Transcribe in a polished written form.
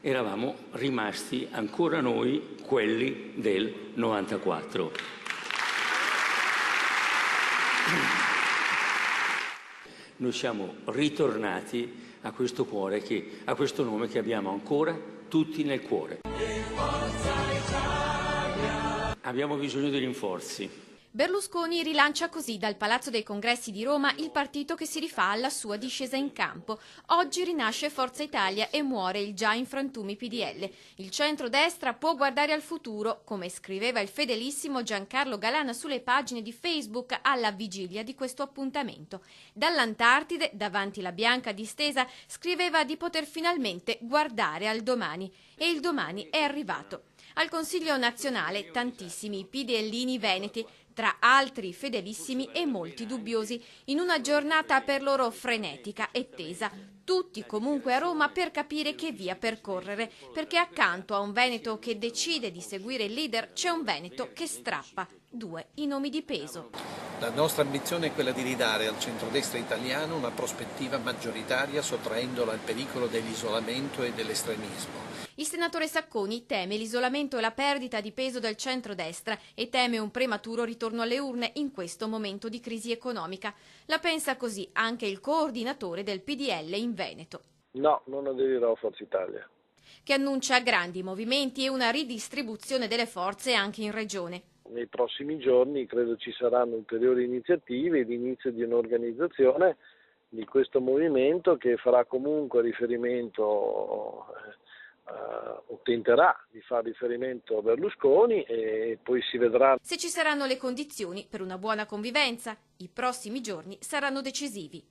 eravamo rimasti ancora noi, quelli del 94. Noi siamo ritornati a questo cuore, a questo nome che abbiamo ancora tutti nel cuore. Abbiamo bisogno di rinforzi. Berlusconi rilancia così dal Palazzo dei Congressi di Roma il partito che si rifà alla sua discesa in campo. Oggi rinasce Forza Italia e muore il già in frantumi PDL. Il centrodestra può guardare al futuro, come scriveva il fedelissimo Giancarlo Galana sulle pagine di Facebook alla vigilia di questo appuntamento. Dall'Antartide, davanti la bianca distesa, scriveva di poter finalmente guardare al domani. E il domani è arrivato. Al Consiglio nazionale tantissimi PDLini veneti, tra altri fedelissimi e molti dubbiosi, in una giornata per loro frenetica e tesa. Tutti comunque a Roma per capire che via percorrere, perché accanto a un Veneto che decide di seguire il leader c'è un Veneto che strappa. 2 i nomi di peso. La nostra ambizione è quella di ridare al centrodestra italiano una prospettiva maggioritaria, sottraendolo al pericolo dell'isolamento e dell'estremismo. Il senatore Sacconi teme l'isolamento e la perdita di peso del centrodestra e teme un prematuro ritorno alle urne in questo momento di crisi economica. La pensa così anche il coordinatore del PDL in Veneto. No, non aderirò a Forza Italia. Che annuncia grandi movimenti e una ridistribuzione delle forze anche in regione. Nei prossimi giorni credo ci saranno ulteriori iniziative e l'inizio di un'organizzazione di questo movimento che farà comunque riferimento o tenterà di fare riferimento a Berlusconi e poi si vedrà. Se ci saranno le condizioni per una buona convivenza, i prossimi giorni saranno decisivi.